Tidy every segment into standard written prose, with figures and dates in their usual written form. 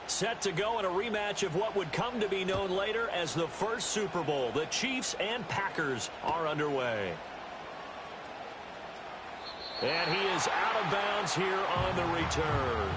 Set to go in a rematch of what would come to be known later as the first Super Bowl. The Chiefs and Packers are underway. And he is out of bounds here on the return.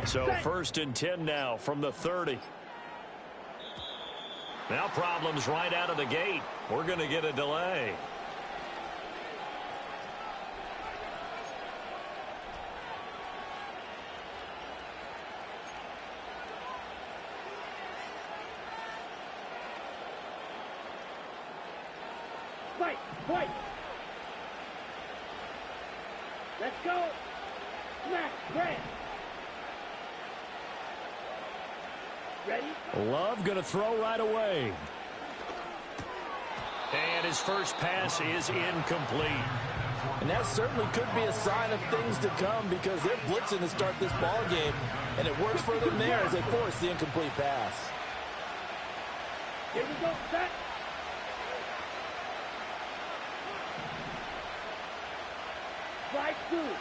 So 1st and 10 now from the 30. Now problems right out of the gate. We're going to get a delay. Fight. Let's go. Smack. Grant. Ready? Love going to throw right away. And his first pass is incomplete. And that certainly could be a sign of things to come because they're blitzing to start this ball game, and it works for them there as they force the incomplete pass. Here we go, set. Slide through.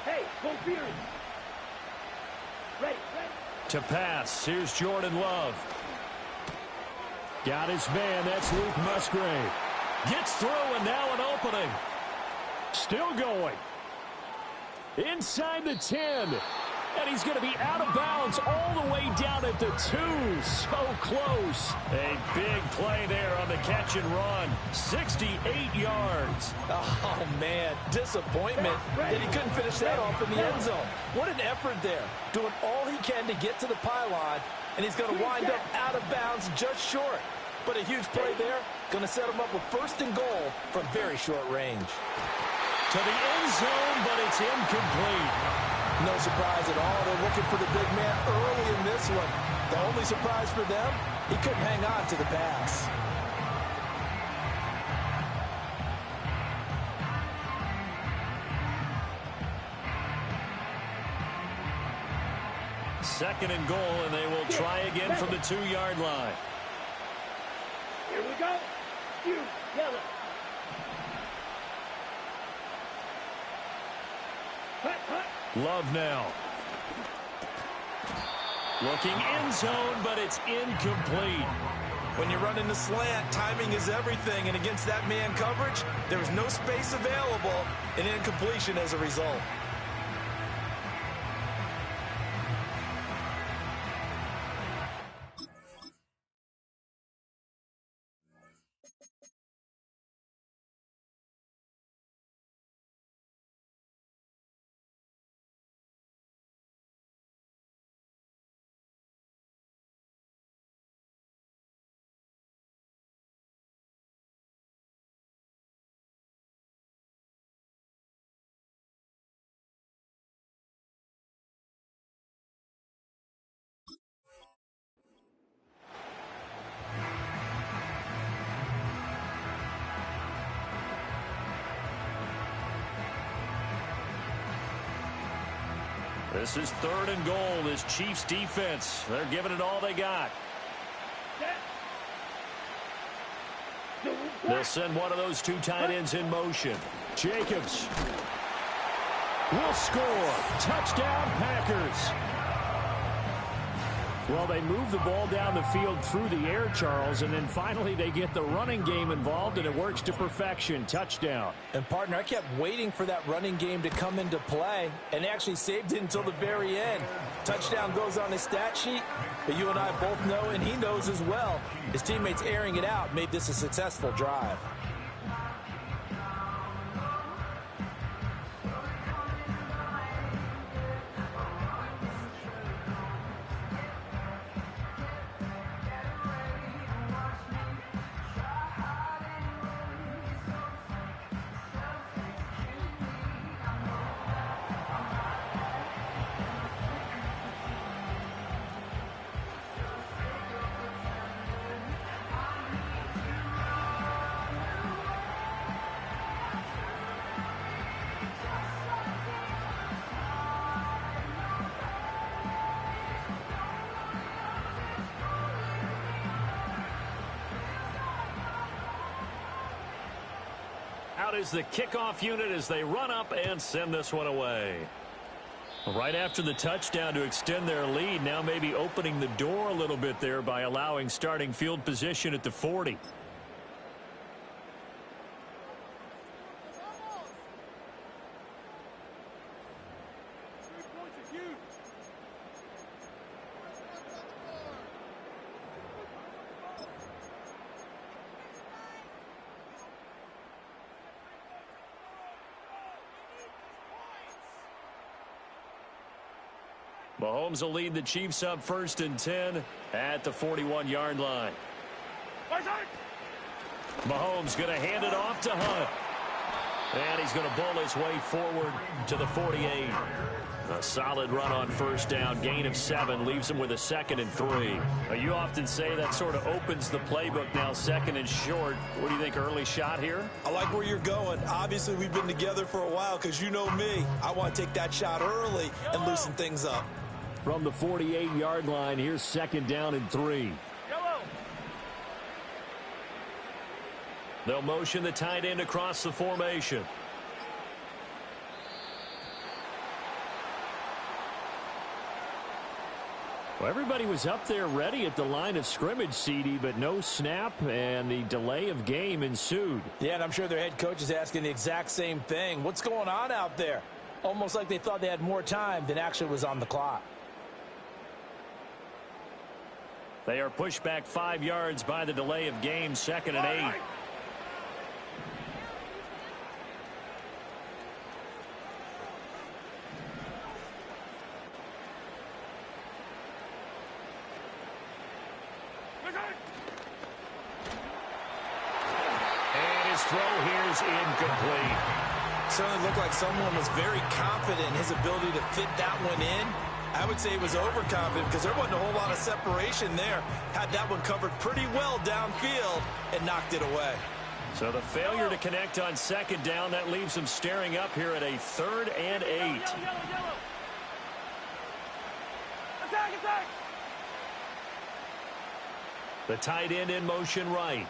Hey, go Beers. Ready. To pass, here's Jordan Love. Got his man. That's Luke Musgrave. Gets through, and now an opening. Still going. Inside the 10. And he's going to be out of bounds all the way down at the 2. So close. A big play there on the catch and run. 68 yards. Oh, man. Disappointment that he couldn't finish that off in the end zone. What an effort there. Doing all he can to get to the pylon, and he's going to wind up out of bounds just short. But a huge play there. Going to set him up with 1st and goal from very short range. To the end zone, but it's incomplete. No surprise at all. They're looking for the big man early in this one. The only surprise for them, he couldn't hang on to the pass. Second and goal, and they will try again from the 2-yard line. Here we go. You, yellow. Hut, hut. Love now. Looking end zone, but it's incomplete. When you run in the slant, timing is everything, and against that man coverage, there was no space available, and incompletion as a result. This is 3rd and goal. This Chiefs defense, they're giving it all they got. They'll send one of those 2 tight ends in motion. Jacobs will score. Touchdown, Packers. Well, they move the ball down the field through the air, Charles, and then finally they get the running game involved, and it works to perfection. Touchdown. And, partner, I kept waiting for that running game to come into play and actually saved it until the very end. Touchdown goes on his stat sheet, but you and I both know, and he knows as well, his teammates airing it out made this a successful drive. Out is the kickoff unit as they run up and send this one away. Right after the touchdown to extend their lead, now maybe opening the door a little bit there by allowing starting field position at the 40. Mahomes will lead the Chiefs up 1st and 10 at the 41-yard line. Mahomes going to hand it off to Hunt. And he's going to bowl his way forward to the 48. A solid run on 1st down. Gain of 7 leaves him with a 2nd and 3. You often say that sort of opens the playbook now, 2nd and short. What do you think, early shot here? I like where you're going. Obviously, we've been together for a while because you know me. I want to take that shot early and loosen things up. From the 48-yard line, here's 2nd down and 3. They'll motion the tight end across the formation. Well, everybody was up there ready at the line of scrimmage, CD, but no snap, and the delay of game ensued. Yeah, and I'm sure their head coach is asking the exact same thing. What's going on out there? Almost like they thought they had more time than actually was on the clock. They are pushed back 5 yards by the delay of game, 2nd and 8. And his throw here is incomplete. Certainly looked like someone was very confident in his ability to fit that one in. I would say he was overconfident because there wasn't a whole lot of separation there. Had that one covered pretty well downfield and knocked it away. So the failure to connect on 2nd down, that leaves him staring up here at a 3rd and 8. Yellow. Attack! The tight end in motion right.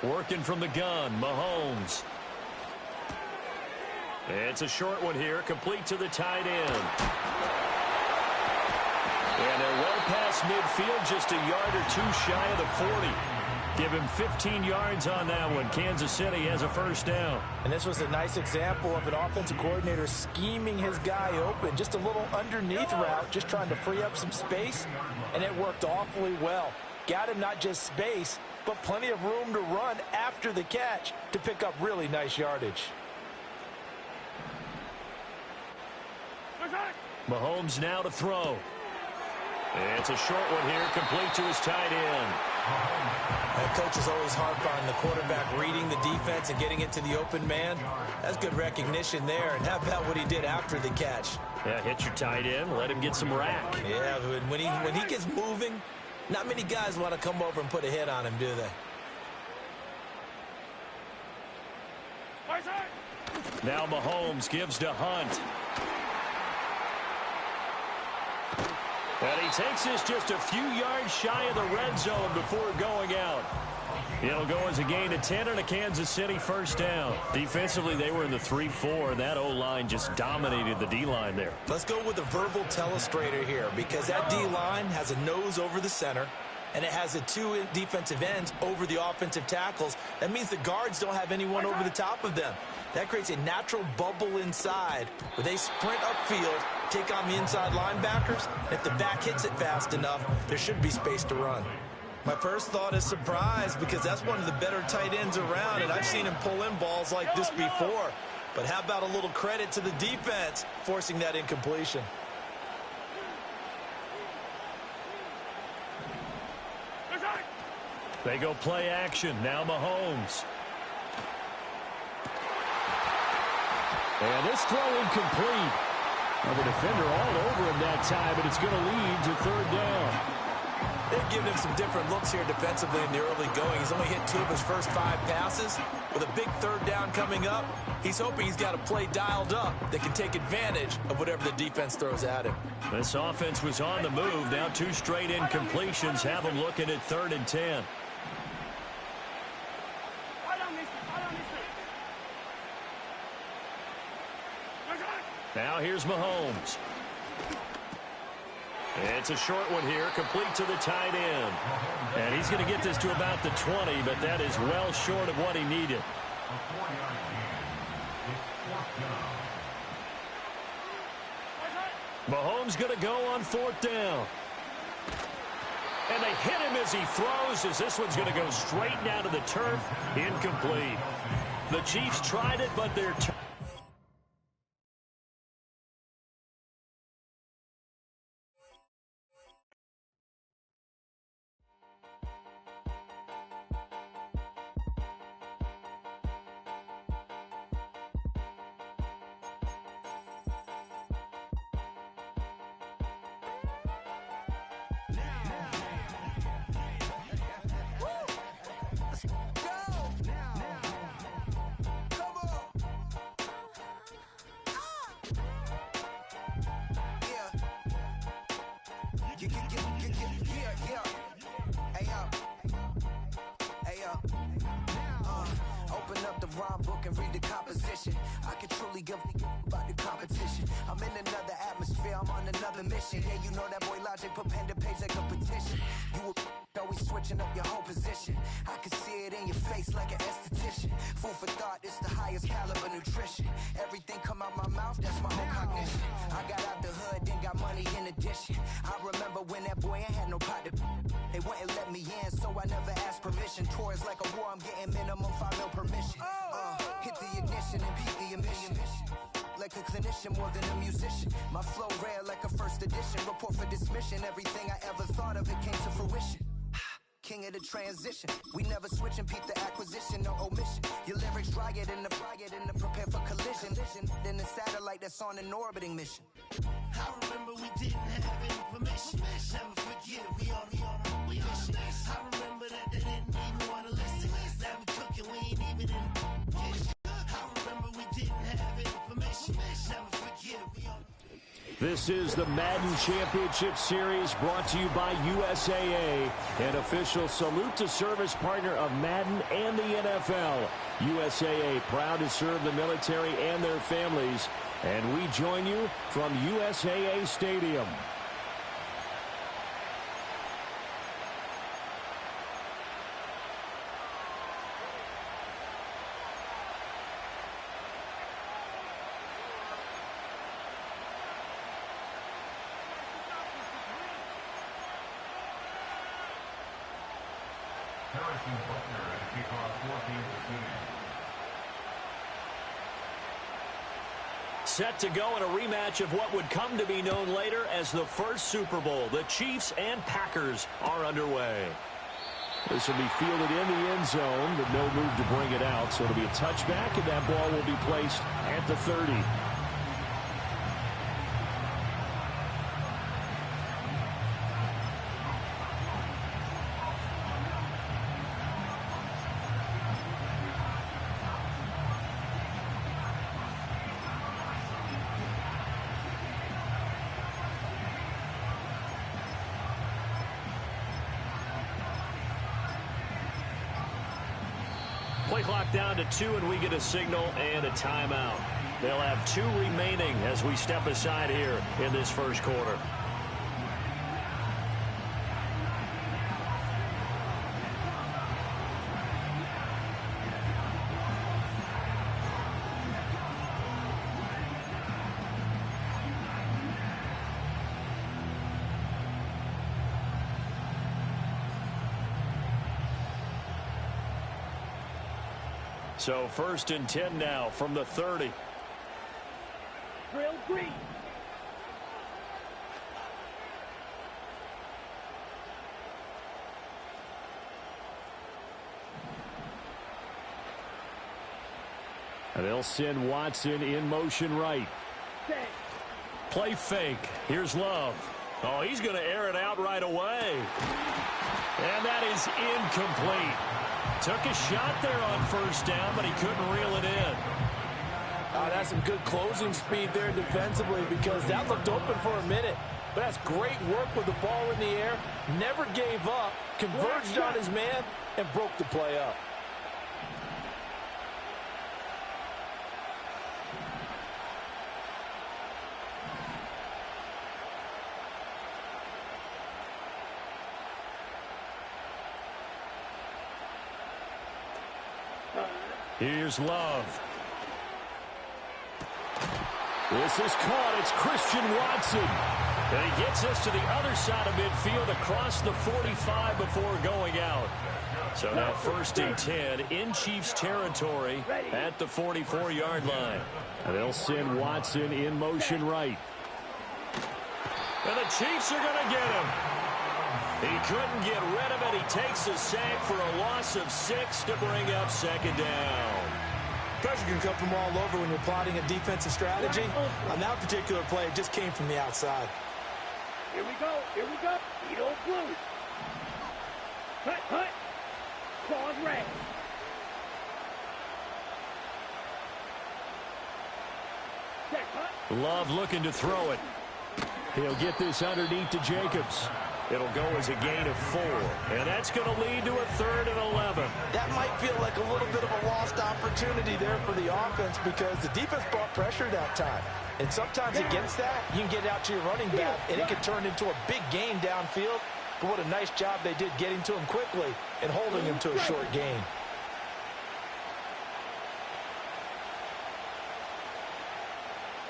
Working from the gun, Mahomes. It's a short one here, complete to the tight end. And they're well past midfield, just a yard or two shy of the 40. Give him 15 yards on that one. Kansas City has a 1st down. And this was a nice example of an offensive coordinator scheming his guy open. Just a little underneath route, just trying to free up some space, and it worked awfully well. Got him not just space, but plenty of room to run after the catch to pick up really nice yardage. Mahomes now to throw. It's a short one here, complete to his tight end. And coaches always harp on the quarterback reading the defense and getting it to the open man. That's good recognition there. And how about what he did after the catch? Yeah, hit your tight end, let him get some rack. Yeah, when he gets moving, not many guys want to come over and put a hit on him, do they? Now Mahomes gives to Hunt. And he takes this just a few yards shy of the red zone before going out. It'll go as a gain of 10 and a Kansas City 1st down. Defensively, they were in the 3-4. That O-line just dominated the D-line there. Let's go with a verbal telestrator here because that D-line has a nose over the center, and it has the 2 defensive ends over the offensive tackles. That means the guards don't have anyone over the top of them. That creates a natural bubble inside where they sprint upfield, take on the inside linebackers. If the back hits it fast enough, there should be space to run. My first thought is surprise because that's one of the better tight ends around, and I've seen him pull in balls like this before. But how about a little credit to the defense forcing that incompletion? They go play action. Now Mahomes. And this throw incomplete. Well, the defender all over him that time, but it's going to lead to 3rd down. They've given him some different looks here defensively in the early going. He's only hit 2 of his first 5 passes. With a big 3rd down coming up, he's hoping he's got a play dialed up that can take advantage of whatever the defense throws at him. This offense was on the move. Now 2 straight incompletions have them looking at 3rd and 10. Now here's Mahomes. It's a short one here, complete to the tight end. And he's going to get this to about the 20, but that is well short of what he needed. Mahomes going to go on 4th down. And they hit him as he throws, as this one's going to go straight down to the turf. Incomplete. The Chiefs tried it, but they're Open up the rhyme book and read the composition. I can truly give about the competition. I'm in another another mission. Yeah, you know that boy Logic put pen to page like a petition. You were always switching up your whole position. I can see it in your face like an esthetician. Food for thought, it's the highest caliber nutrition. Everything come out my mouth, that's my own cognition. I got out the hood, then got money in addition. I remember when that boy ain't had no pot to. They wouldn't let me in, so I never asked permission. Tours like a war, I'm getting minimum 5 mil permission. Hit the ignition and beat the emission. Like a clinician more than a musician. My flow rare like a first edition. Report for dismission. Everything I ever thought of, it came to fruition. King of the transition. We never switch and peep the acquisition, no omission. Your lyrics dry it in the prepare for collision. Then the satellite that's on an orbiting mission. I remember we didn't have any permission. Never forget, we on a mission. I remember that they didn't even want to listen. Now we cooking, we ain't even in the kitchen. I remember we didn't have any permission. Never forget, we on. This is the Madden Championship Series brought to you by USAA, an official salute to service partner of Madden and the NFL. USAA proud to serve the military and their families, and we join you from USAA Stadium. Set to go in a rematch of what would come to be known later as the first Super Bowl. The Chiefs and Packers are underway. This will be fielded in the end zone, but no move to bring it out. So it'll be a touchback, and that ball will be placed at the 30. Play clock down to 2, and we get a signal and a timeout. They'll have 2 remaining as we step aside here in this first quarter. So 1st and 10 now from the 30. Drill green. And they'll send Watson in motion right. Play fake. Here's Love. Oh, he's going to air it out right away. And that is incomplete. Took a shot there on 1st down, but he couldn't reel it in. That's some good closing speed there defensively, because that looked open for a minute. But that's great work with the ball in the air. Never gave up, converged on his man, and broke the play up. Here's Love. This is caught. It's Christian Watson. And he gets us to the other side of midfield across the 45 before going out. So now 1st and 10 in Chiefs territory at the 44-yard line. And they'll send Watson in motion right. And the Chiefs are going to get him. He couldn't get rid of it. He takes a sack for a loss of 6 to bring up 2nd down. Pressure can come from all over when you're plotting a defensive strategy. On that particular play, it just came from the outside. Here we go. Here we go. You don't lose. Cut, cut. Claws red. Check, cut. Love looking to throw it. He'll get this underneath to Jacobs. It'll go as a gain of 4. And that's going to lead to a 3rd and 11. That might feel like a little bit of a lost opportunity there for the offense, because the defense brought pressure that time. And sometimes against that, you can get out to your running back, and it can turn into a big gain downfield. But what a nice job they did getting to him quickly and holding him to a short gain.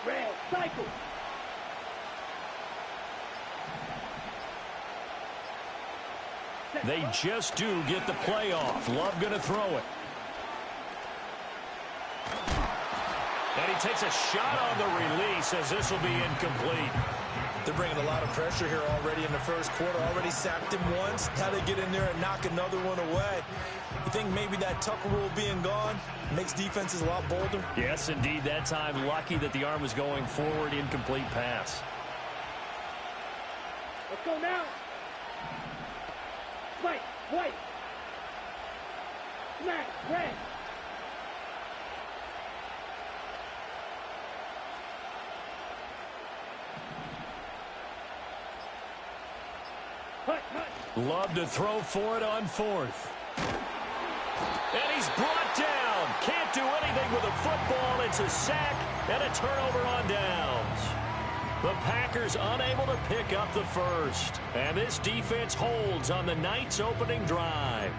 Red, cycle. They just do get the play off. Love going to throw it. And he takes a shot on the release as this will be incomplete. They're bringing a lot of pressure here already in the first quarter. Already sacked him once. How to get in there and knock another one away. You think maybe that Tucker rule being gone makes defenses a lot bolder? Yes, indeed. That time, lucky that the arm was going forward. Incomplete pass. Let's go now. White, white. Smack, red. Hut, hut. Love to throw for it on fourth. And he's brought down. Can't do anything with a football. It's a sack and a turnover on downs. The Packers unable to pick up the first. And this defense holds on the night's opening drive.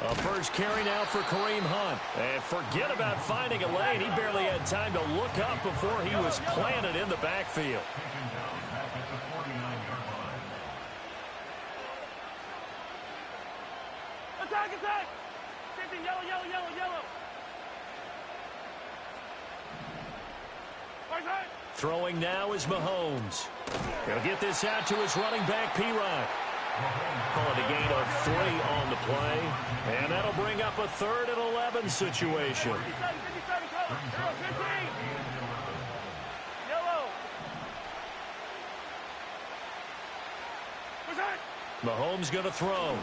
A first carry now for Kareem Hunt. And forget about finding a lane. He barely had time to look up before he was planted in the backfield. Attack, attack! 50, yellow, yellow, yellow, yellow. Throwing now is Mahomes. He'll get this out to his running back, P-Rod. Call it a gain of 3 on the play. And that'll bring up a 3rd and 11 situation. 57, 57, color. 15. Yellow. Mahomes going to throw.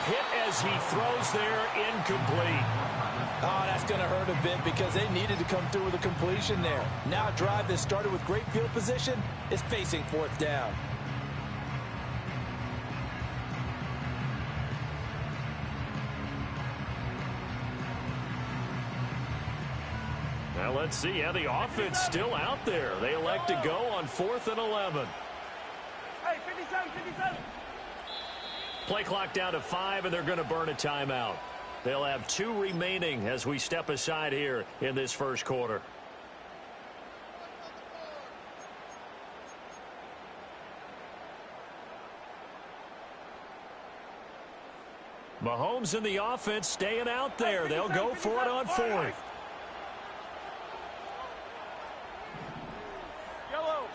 Hit as he throws there, incomplete. Oh, that's going to hurt a bit because they needed to come through with a completion there. Now a drive that started with great field position is facing 4th down. Now let's see how the offense still out there. They elect to go on 4th and 11. Hey, 57, 57. Play clock down to 5, and they're going to burn a timeout. They'll have 2 remaining as we step aside here in this first quarter. Mahomes and the offense staying out there. They'll go for it on 4th. Yellow.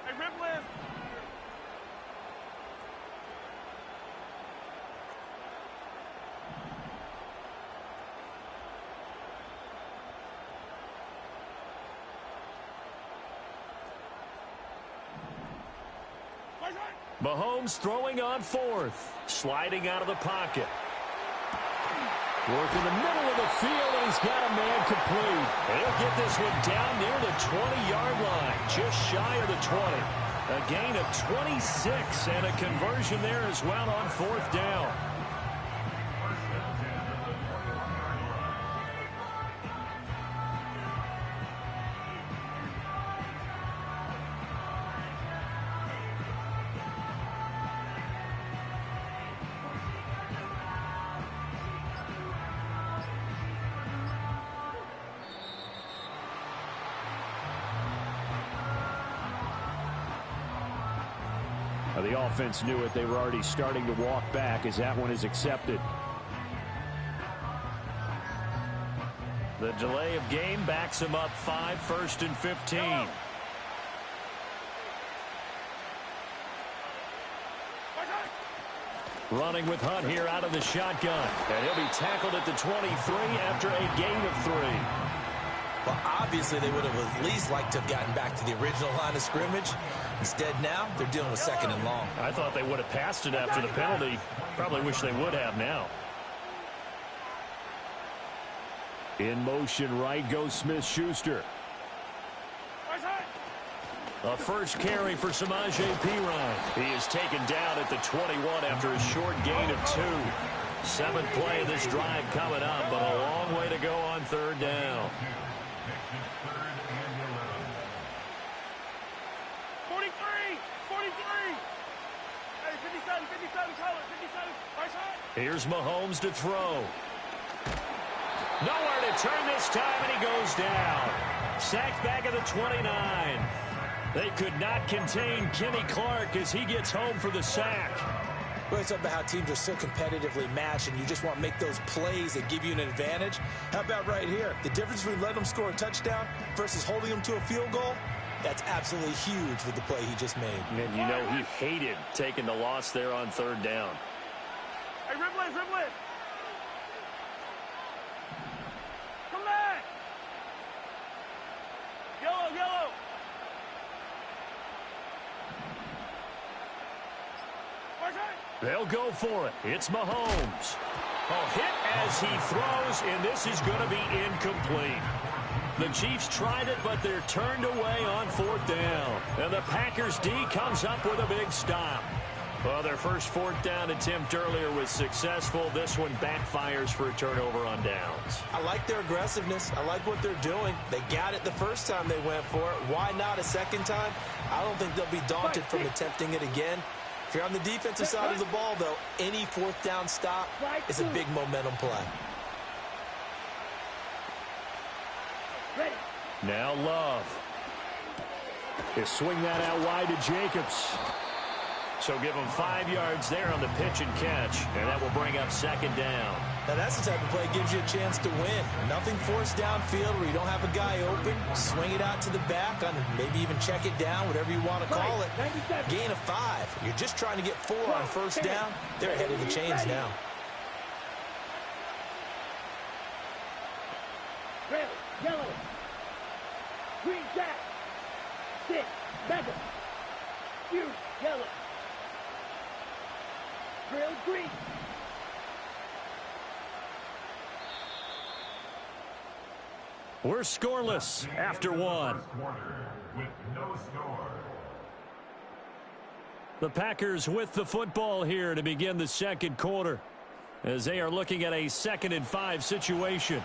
Hey, Ripley. Mahomes throwing on 4th. Sliding out of the pocket. Work in the middle of the field, and he's got a man complete. And he'll get this one down near the 20-yard line, just shy of the 20. A gain of 26 and a conversion there as well on 4th down. The offense knew it. They were already starting to walk back as that one is accepted. The delay of game backs him up 5, 1st and 15. Running with Hunt here out of the shotgun. And he'll be tackled at the 23 after a gain of 3. Well, obviously they would have at least liked to have gotten back to the original line of scrimmage. Instead now, they're dealing with 2nd and long. I thought they would have passed it after the penalty. Probably wish they would have now. In motion right goes Smith-Schuster. A first carry for Samaje Perine. He is taken down at the 21 after a short gain of 2. 7th play of this drive coming up, but a long way to go on 3rd down. 43! 43! Hey, 57, 57, color, 57, right side. Here's Mahomes to throw. Nowhere to turn this time, and he goes down. Sacked back at the 29. They could not contain Kenny Clark as he gets home for the sack. Well, it's about how teams are so competitively matched, and you just want to make those plays that give you an advantage. How about right here? The difference between letting them score a touchdown versus holding them to a field goal, that's absolutely huge with the play he just made. And you know he hated taking the loss there on 3rd down. Hey, Riblin, Riblin. Come back. Yellow, yellow. They'll go for it. It's Mahomes. Hit as he throws, and this is going to be incomplete. The Chiefs tried it, but they're turned away on 4th down. And the Packers D comes up with a big stop. Well, their first 4th down attempt earlier was successful. This one backfires for a turnover on downs. I like their aggressiveness. I like what they're doing. They got it the first time they went for it. Why not a second time? I don't think they'll be daunted from attempting it again. If you're on the defensive side of the ball, though, any 4th down stop is a big momentum play. Now Love. He'll swing that out wide to Jacobs. So give him 5 yards there on the pitch and catch, and that will bring up 2nd down. Now that's the type of play that gives you a chance to win. Nothing forced downfield where you don't have a guy open. Swing it out to the back, on maybe even check it down, whatever you want to call it. Gain of 5. You're just trying to get 4 on 1st down. They're ahead of the chains now. Red, yellow, green jack, 6, mega, huge, yellow, grill, green. We're scoreless after 1. The Packers with the football here to begin the 2nd quarter as they are looking at a 2nd and 5 situation.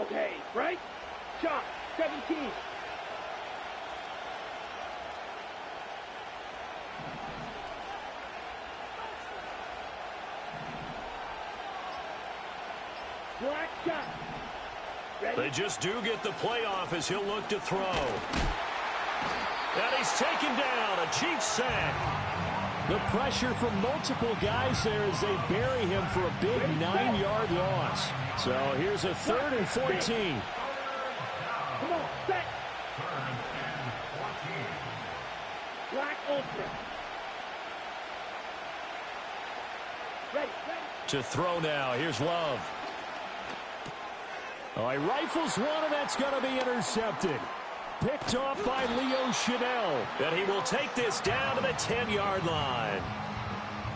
Okay, right? Shot, 17. Black shot. Ready? They just do get the playoff as he'll look to throw. And he's taken down. A Chiefs sack. The pressure from multiple guys there as they bury him for a big 9-yard loss. So here's a 3rd and 14. Come on, set. Black ultra. Ready, ready. To throw now. Here's Love. Oh, he rifles one, and that's going to be intercepted. Picked off by Leo Chanel. And he will take this down to the 10-yard line.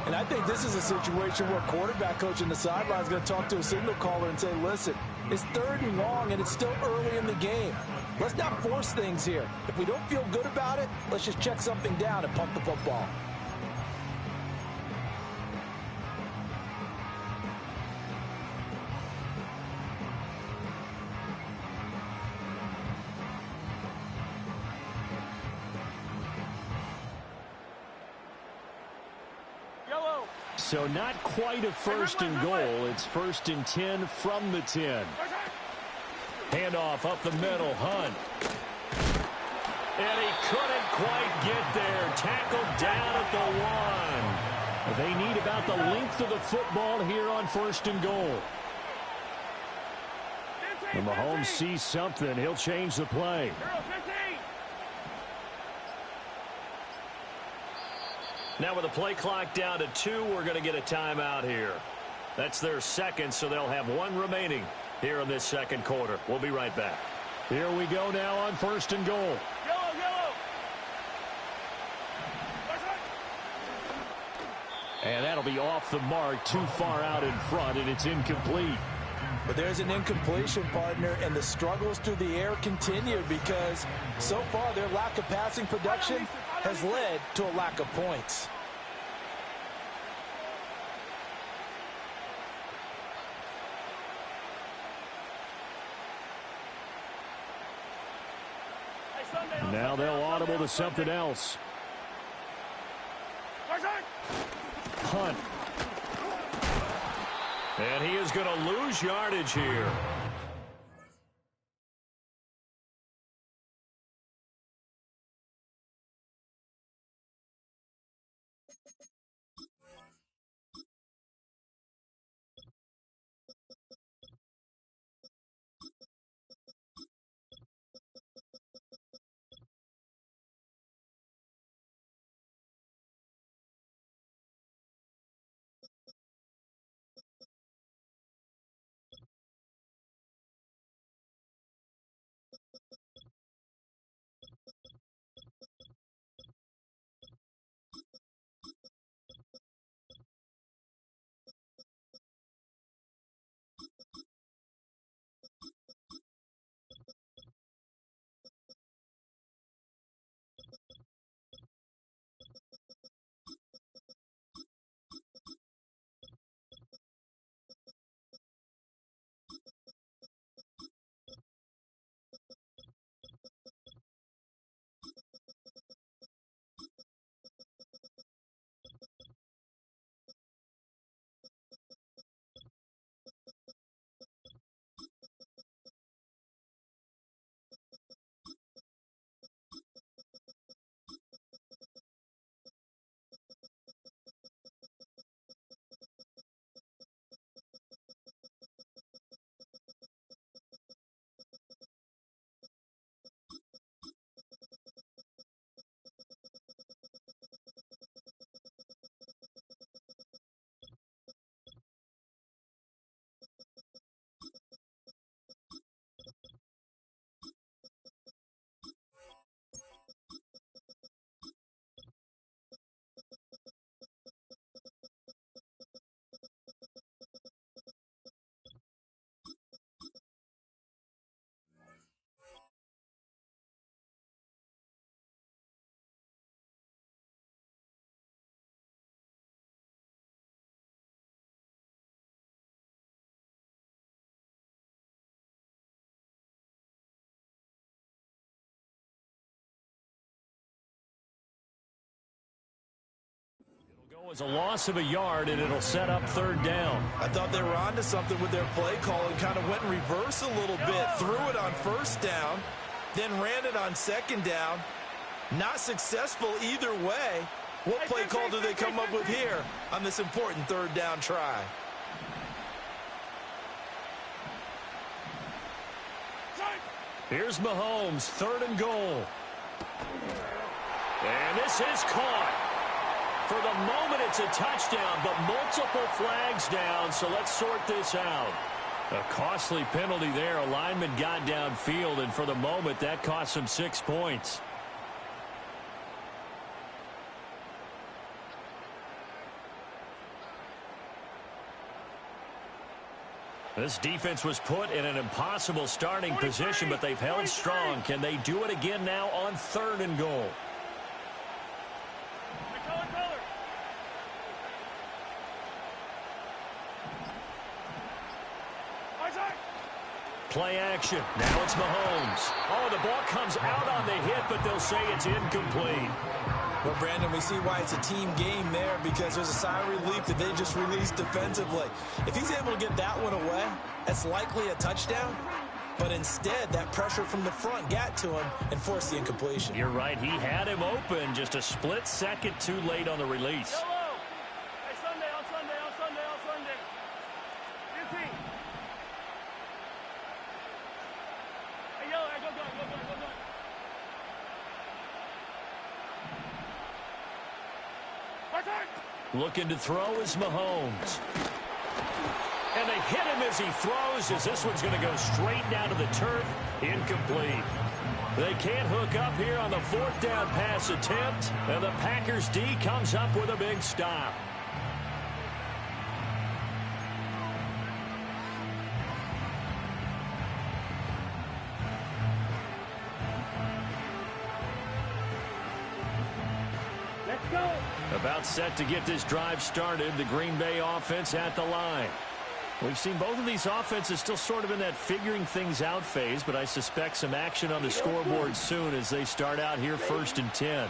And I think this is a situation where quarterback coach in the sideline is going to talk to a signal caller and say, listen, it's 3rd and long, and it's still early in the game. Let's not force things here. If we don't feel good about it, let's just check something down and pump the football. So not quite a 1st and goal. It's 1st and 10 from the 10. Handoff up the middle. Hunt. And he couldn't quite get there. Tackled down at the 1. They need about the length of the football here on 1st and goal. And Mahomes sees something. He'll change the play. Now with the play clock down to 2, we're going to get a timeout here. That's their 2nd, so they'll have 1 remaining here in this 2nd quarter. We'll be right back. Here we go now on 1st and goal. Yellow, yellow. And that'll be off the mark, too far out in front, and it's incomplete. But there's an incompletion, partner, and the struggles through the air continue because so far their lack of passing production has led to a lack of points. Now they'll audible to something else. Hunt. And he is going to lose yardage here. Go as a loss of a yard, and it'll set up third down. I thought they were onto something with their play call and kind of went in reverse a little bit. Threw it on first down, then ran it on second down. Not successful either way. What play call do they come up with here on this important third down try? Here's Mahomes, third and goal. And this is caught. For the moment, it's a touchdown, but multiple flags down, so let's sort this out. A costly penalty there. A lineman got downfield, and for the moment, that cost him 6 points. This defense was put in an impossible starting position, but they've held strong. Can they do it again now on third and goal? Play action. Now it's Mahomes. Oh, the ball comes out on the hit, but they'll say it's incomplete. Well, Brandon, we see why it's a team game there because there's a sigh of relief that they just released defensively. If he's able to get that one away, that's likely a touchdown. But instead, that pressure from the front got to him and forced the incompletion. You're right. He had him open, just a split second too late on the release. Looking to throw is Mahomes. And they hit him as he throws, as this one's going to go straight down to the turf. Incomplete. They can't hook up here on the fourth down pass attempt, and the Packers D comes up with a big stop. about set to get this drive started. The Green Bay offense at the line. We've seen both of these offenses still sort of in that figuring things out phase, but I suspect some action on the scoreboard soon as they start out here 1st and 10.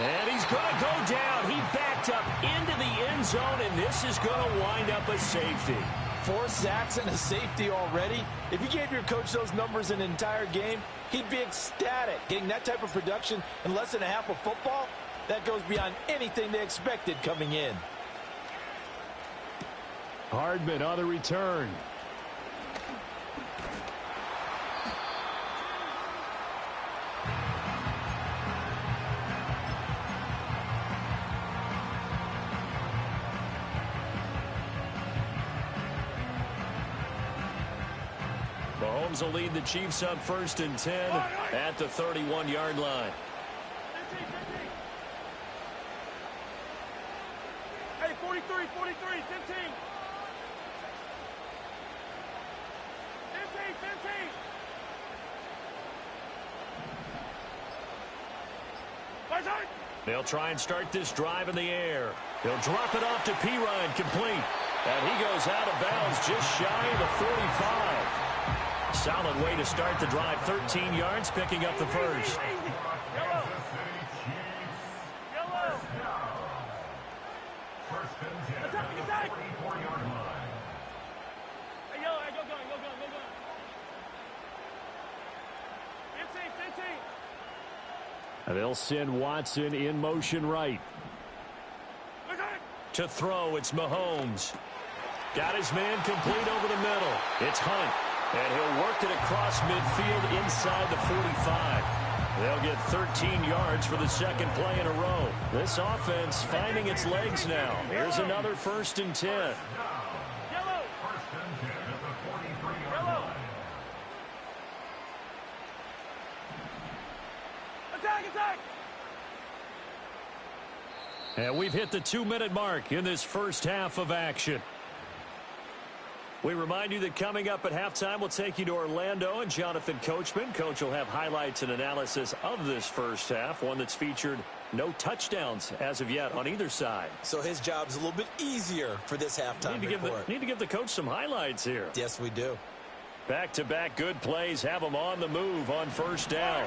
And he's going to go down. He backed up into the end zone, and this is going to wind up a safety. 4 sacks and a safety already. If you gave your coach those numbers an entire game, he'd be ecstatic. Getting that type of production in less than a half of football, that goes beyond anything they expected coming in. Hardman on the return. Mahomes will lead the Chiefs up 1st and 10 at the 31-yard line. Hey, 43, 15. 15. They'll try and start this drive in the air. He'll drop it off to Pirine, complete. And he goes out of bounds just shy of the 45. Solid way to start the drive. 13 yards, picking up the first. Yellow. Attack. Hey, yellow, go going. 15. And they'll send Watson in motion right. To throw, it's Mahomes. Got his man complete over the middle. It's Hunt. And he'll work it across midfield inside the 45. They'll get 13 yards for the second play in a row. This offense finding its legs now. Here's another 1st and 10. Yellow. Attack. And we've hit the 2-minute mark in this first half of action. We remind you that coming up at halftime, we'll take you to Orlando and Jonathan Coachman. Coach will have highlights and analysis of this first half, one that's featured no touchdowns as of yet on either side. So his job's a little bit easier for this halftime report. Need to give the coach some highlights here. Yes, we do. Back-to-back good plays have them on the move on first down.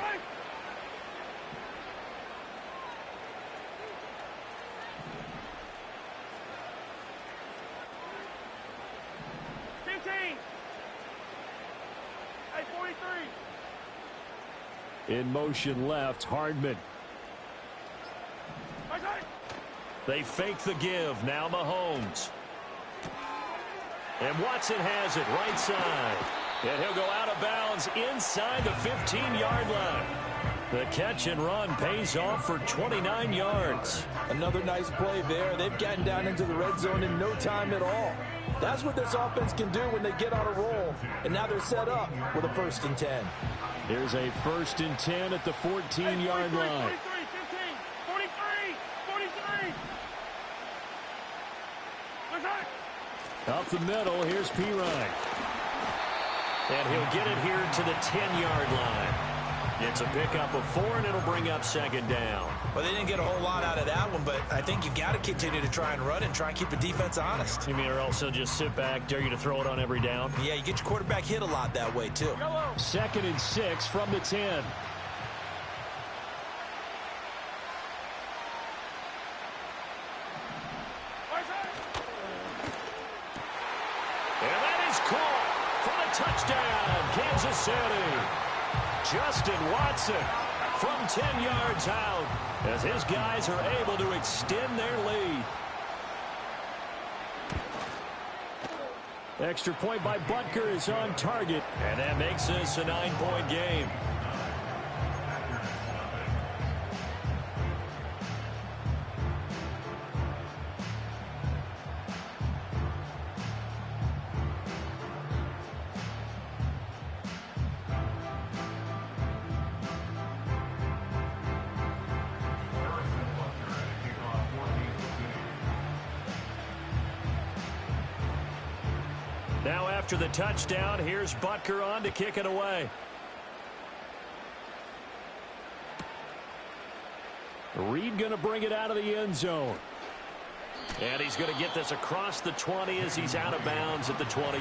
Hey, 43. In motion left, Hardman. They fake the give. Now Mahomes. And Watson has it right side. And he'll go out of bounds inside the 15-yard line. The catch and run pays off for 29 yards. Another nice play there. They've gotten down into the red zone in no time at all. That's what this offense can do when they get on a roll. And now they're set up with a 1st and 10. Here's a 1st and 10 at the 14-yard line. 43. Up the middle, here's Pirine. And he'll get it here to the 10-yard line. It's a pickup of 4, and it'll bring up 2nd down. Well, they didn't get a whole lot out of that one, but I think you've got to continue to try and run and try and keep the defense honest. You mean, or also just sit back, dare you to throw it on every down? Yeah, you get your quarterback hit a lot that way, too. 2nd and 6 from the 10. And that is caught for the touchdown, Kansas City. Justin Watson from 10 yards out as his guys are able to extend their lead. Extra point by Butker is on target, and that makes this a 9-point game. Now after the touchdown, here's Butker on to kick it away. Reed going to bring it out of the end zone. And he's going to get this across the 20 as he's out of bounds at the 23.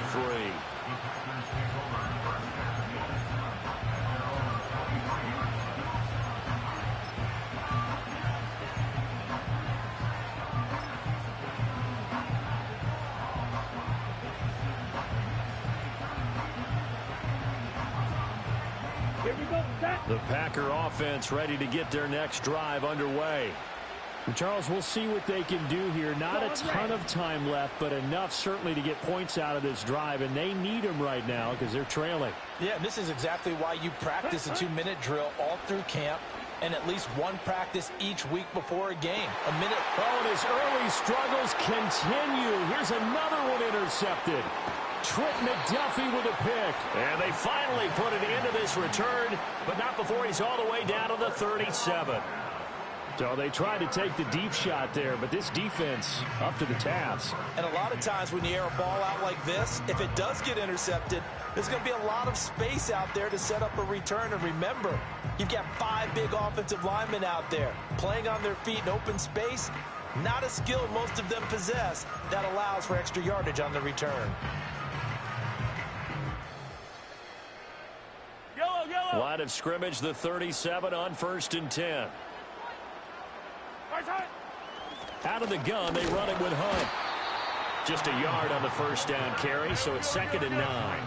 The Packer offense ready to get their next drive underway. Charles, we'll see what they can do here. Not a ton of time left, but enough certainly to get points out of this drive, and they need them right now because they're trailing. Yeah, this is exactly why you practice a 2-minute drill all through camp and at least one practice each week before a game. A minute. Oh, and his early struggles continue. Here's another one intercepted. Trent McDuffie with a pick. And they finally put it into this return, but not before he's all the way down to the 37. So they tried to take the deep shot there, but this defense up to the task. And a lot of times when you air a ball out like this, if it does get intercepted, there's going to be a lot of space out there to set up a return. And remember, you've got 5 big offensive linemen out there playing on their feet in open space. Not a skill most of them possess that allows for extra yardage on the return. Line of scrimmage, the 37 on 1st and 10. Out of the gun, they run it with Hunt. Just a yard on the first down carry, so it's 2nd and 9.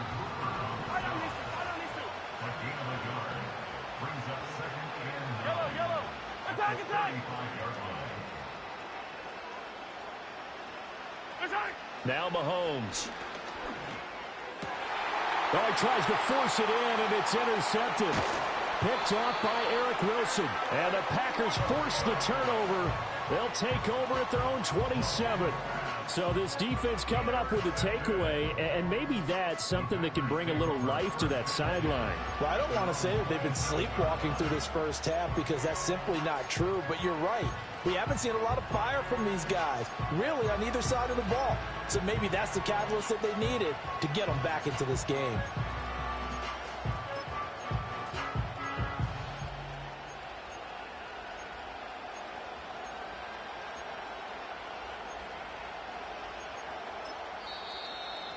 Now Mahomes. Oh, he tries to force it in, and it's intercepted. Picked off by Eric Wilson. And the Packers force the turnover. They'll take over at their own 27. So this defense coming up with a takeaway, and maybe that's something that can bring a little life to that sideline. Well, I don't want to say that they've been sleepwalking through this first half because that's simply not true, but you're right. We haven't seen a lot of fire from these guys, really, on either side of the ball. So maybe that's the catalyst that they needed to get them back into this game.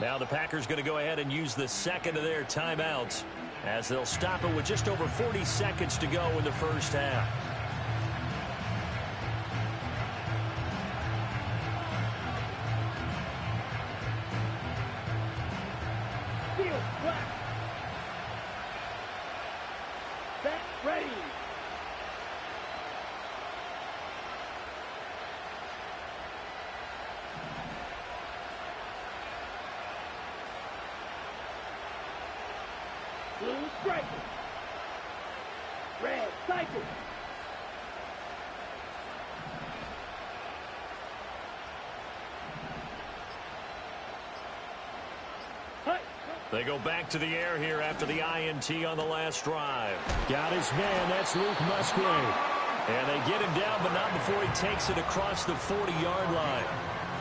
Now the Packers going to go ahead and use the second of their timeouts as they'll stop it with just over 40 seconds to go in the first half. Ready. Blue striker. Red cycle. They go back to the air here after the INT on the last drive. Got his man. That's Luke Musgrave. And they get him down, but not before he takes it across the 40-yard line.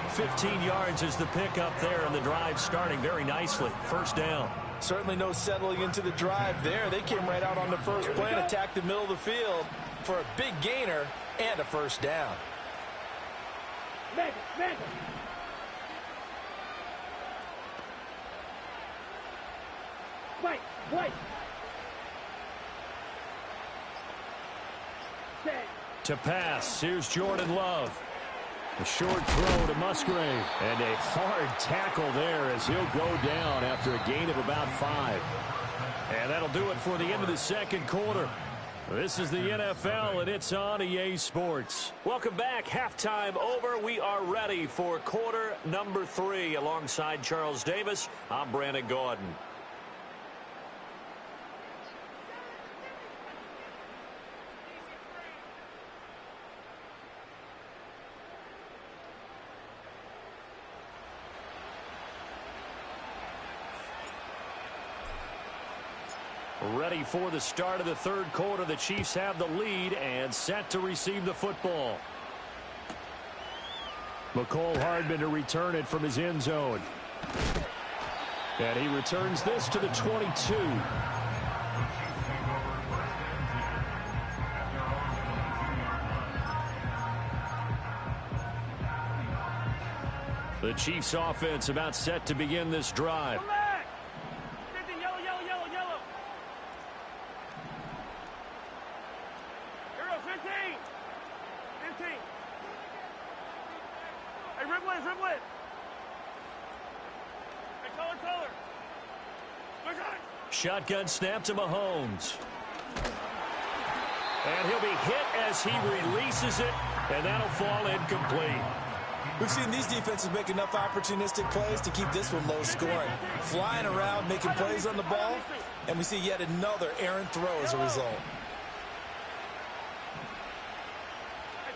15 yards is the pickup there, and the drive starting very nicely. First down. Certainly no settling into the drive there. They came right out on the first play and attacked the middle of the field for a big gainer and a first down. Mega. White. Set. To pass, here's Jordan Love. A short throw to Musgrave. And a hard tackle there as he'll go down after a gain of about 5. And that'll do it for the end of the second quarter. This is the NFL, and it's on EA Sports. Welcome back. Halftime over. We are ready for quarter number 3. Alongside Charles Davis, I'm Brandon Gordon. Ready for the start of the third quarter. The Chiefs have the lead and set to receive the football. McCole Hardman to return it from his end zone. And he returns this to the 22. The Chiefs offense about set to begin this drive. Black. 50, yellow, yellow, yellow, yellow. Here we go, 15. 15. Hey, dribble in, dribble in. Hey, color. Look at it. Shotgun snap to Mahomes. And he'll be hit as he releases it, and that'll fall incomplete. We've seen these defenses make enough opportunistic plays to keep this one low scoring. Flying around, making plays on the ball, and we see yet another errant throw as a result. Hey,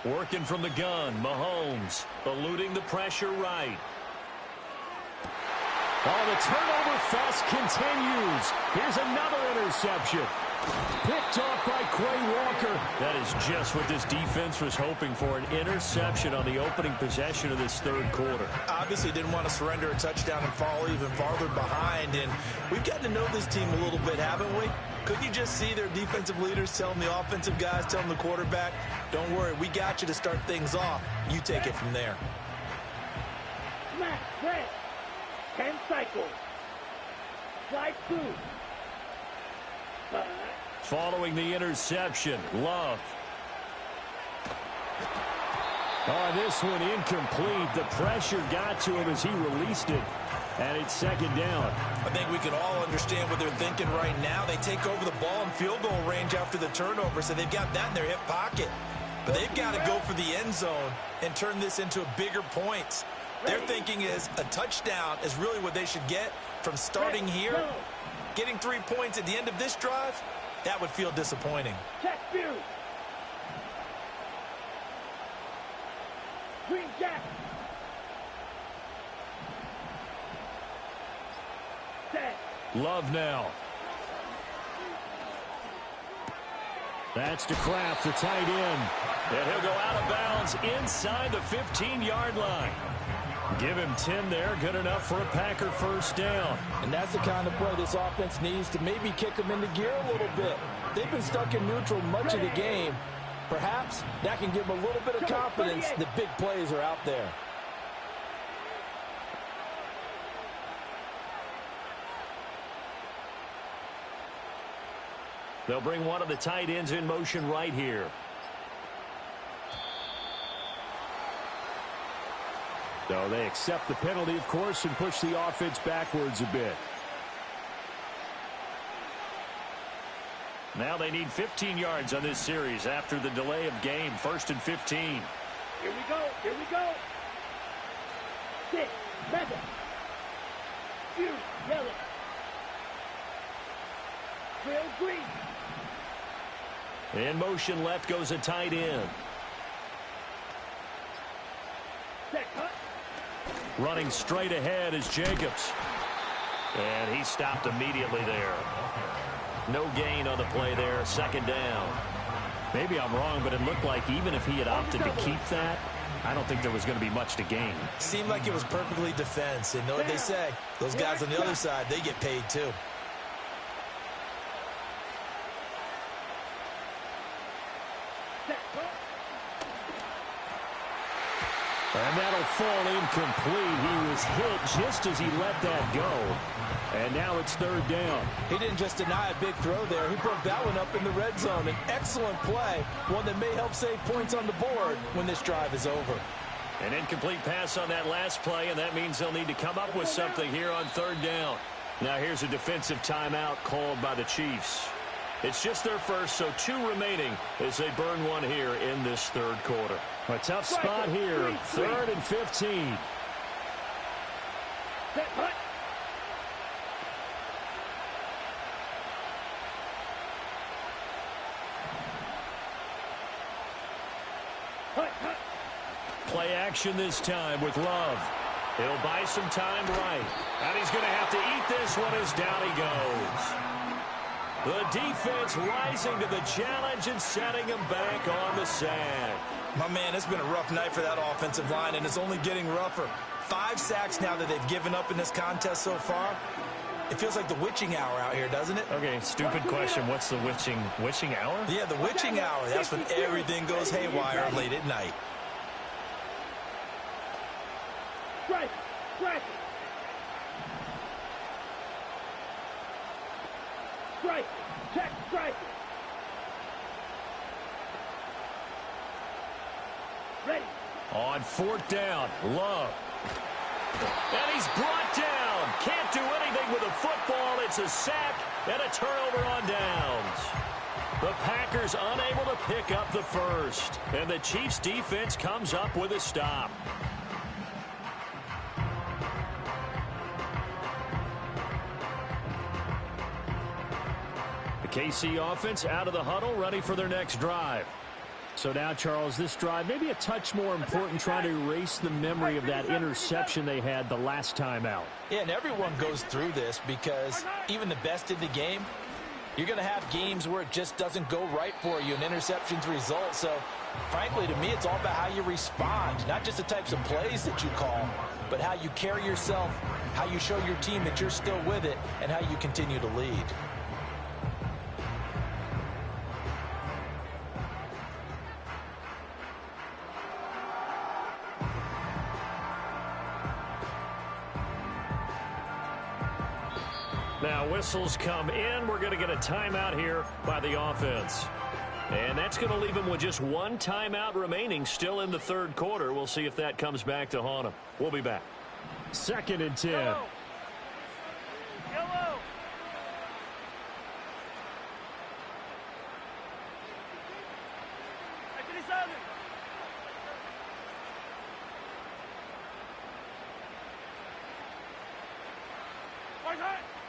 57. Working from the gun, Mahomes eluding the pressure right. Oh, the turnover fest continues. Here's another interception. Picked off by Quay Walker. That is just what this defense was hoping for, an interception on the opening possession of this third quarter. Obviously didn't want to surrender a touchdown and fall even farther behind, and we've gotten to know this team a little bit, haven't we? Couldn't you just see their defensive leaders telling the offensive guys, telling the quarterback, don't worry, we got you to start things off. You take it from there. Smack, red. 10 cycles. Slide 2. Following the interception, Love. Oh, this one incomplete. The pressure got to him as he released it, and it's second down. I think we can all understand what they're thinking right now. They take over the ball in field goal range after the turnover, so they've got that in their hip pocket. But they've got to go for the end zone and turn this into bigger points. Their thinking is a touchdown is really what they should get from starting here. Getting 3 points at the end of this drive, that would feel disappointing. Check view. Green jack. Set. Love now. That's to Kraft, the tight end. And he'll go out of bounds inside the 15-yard line. Give him 10 there, good enough for a Packer first down. And that's the kind of play this offense needs to maybe kick them into gear a little bit. They've been stuck in neutral much of the game. Perhaps that can give them a little bit of confidence that big plays are out there. They'll bring one of the tight ends in motion right here. So they accept the penalty, of course, and push the offense backwards a bit. Now they need 15 yards on this series after the delay of game. 1st and 15. Here we go. Here we go. 6, 7. You, yellow. Trail green. In motion left goes a tight end. Set cut. Running straight ahead is Jacobs. And he stopped immediately there. No gain on the play there. Second down. Maybe I'm wrong, but it looked like even if he had opted to keep that, I don't think there was going to be much to gain. Seemed like it was perfectly defense. And know what they say? Those guys on the other side, they get paid too. And that'll fall incomplete. He was hit just as he let that go. And now it's third down. He didn't just deny a big throw there. He broke that one up in the red zone. An excellent play, one that may help save points on the board when this drive is over. An incomplete pass on that last play, and that means they'll need to come up with something here on third down. Now here's a defensive timeout called by the Chiefs. It's just their first, so 2 remaining as they burn one here in this third quarter. A tough spot here, 3rd and 15. Set hut. Hut. Play action this time with Love. He'll buy some time right. And he's going to have to eat this one as down he goes. The defense rising to the challenge and setting him back on the sack. My man, it's been a rough night for that offensive line, and it's only getting rougher. 5 sacks now that they've given up in this contest so far. It feels like the witching hour out here, doesn't it? Okay, stupid question. What's the witching hour? Yeah, the witching hour. That's when everything goes haywire late at night. Strike. Strike. Strike. Check. Strike. Ready. On fourth down, Love. And he's brought down. Can't do anything with a football. It's a sack and a turnover on downs. The Packers unable to pick up the first. And the Chiefs defense comes up with a stop. The KC offense out of the huddle, ready for their next drive. So now, Charles, this drive maybe a touch more important, trying to erase the memory of that interception they had the last time out. Yeah, and everyone goes through this because even the best in the game, you're going to have games where it just doesn't go right for you, and interceptions result. So, frankly, to me, it's all about how you respond, not just the types of plays that you call, but how you carry yourself, how you show your team that you're still with it, and how you continue to lead. Now whistles come in. We're going to get a timeout here by the offense. And that's going to leave them with just one timeout remaining still in the third quarter. We'll see if that comes back to haunt them. We'll be back. 2nd and 10. Yellow.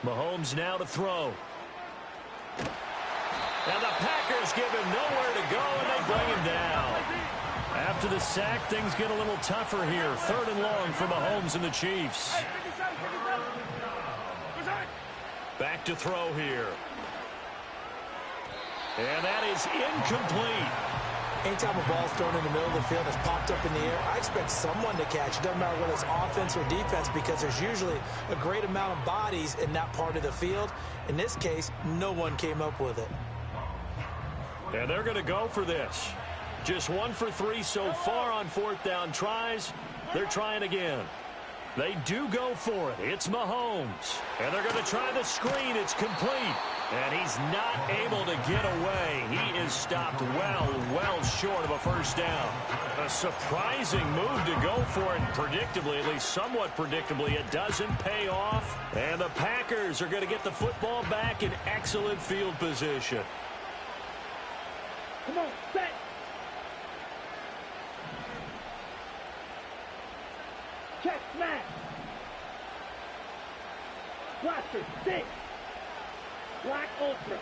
Mahomes now to throw. And the Packers give him nowhere to go, and they bring him down. After the sack, things get a little tougher here. 3rd and long for Mahomes and the Chiefs. Back to throw here. And that is incomplete. Anytime a ball's thrown in the middle of the field, it's popped up in the air, I expect someone to catch. It doesn't matter whether it's offense or defense, because there's usually a great amount of bodies in that part of the field. In this case, no one came up with it. And they're going to go for this. Just 1 for 3 so far on 4th down tries. They're trying again. They do go for it. It's Mahomes. And they're going to try the screen. It's complete. And he's not able to get away. He is stopped well short of a first down. A surprising move to go for it. Predictably, at least somewhat predictably, it doesn't pay off. And the Packers are going to get the football back in excellent field position. Come on, set. Check, smash. Blaster, 6. Black Ultra.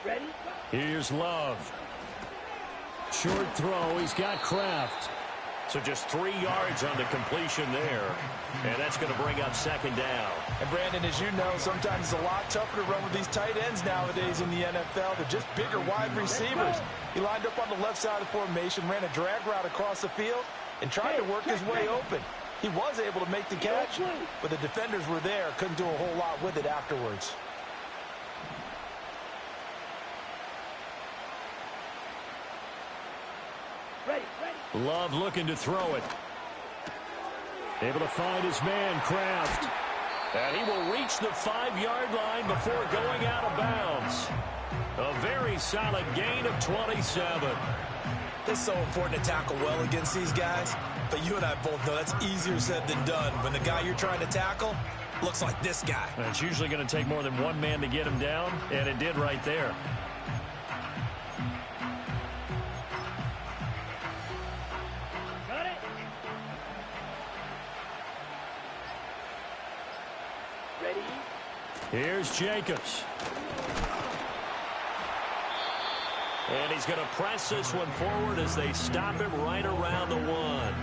Ready? Here's Love. Short throw. He's got Kraft. So just 3 yards on the completion there. And that's going to bring up 2nd down. And, Brandon, as you know, sometimes it's a lot tougher to run with these tight ends nowadays in the NFL. They're just bigger wide receivers. He lined up on the left side of the formation, ran a drag route across the field, and tried to work his way open. He was able to make the catch, but the defenders were there. Couldn't do a whole lot with it afterwards. Ready. Love looking to throw it. Able to find his man, Kraft. And he will reach the 5-yard line before going out of bounds. A very solid gain of 27. It's so important to tackle well against these guys, but you and I both know that's easier said than done when the guy you're trying to tackle looks like this guy. And it's usually going to take more than one man to get him down, and it did right there. Got it. Ready? Here's Jacobs. And he's going to press this one forward as they stop him right around the 1.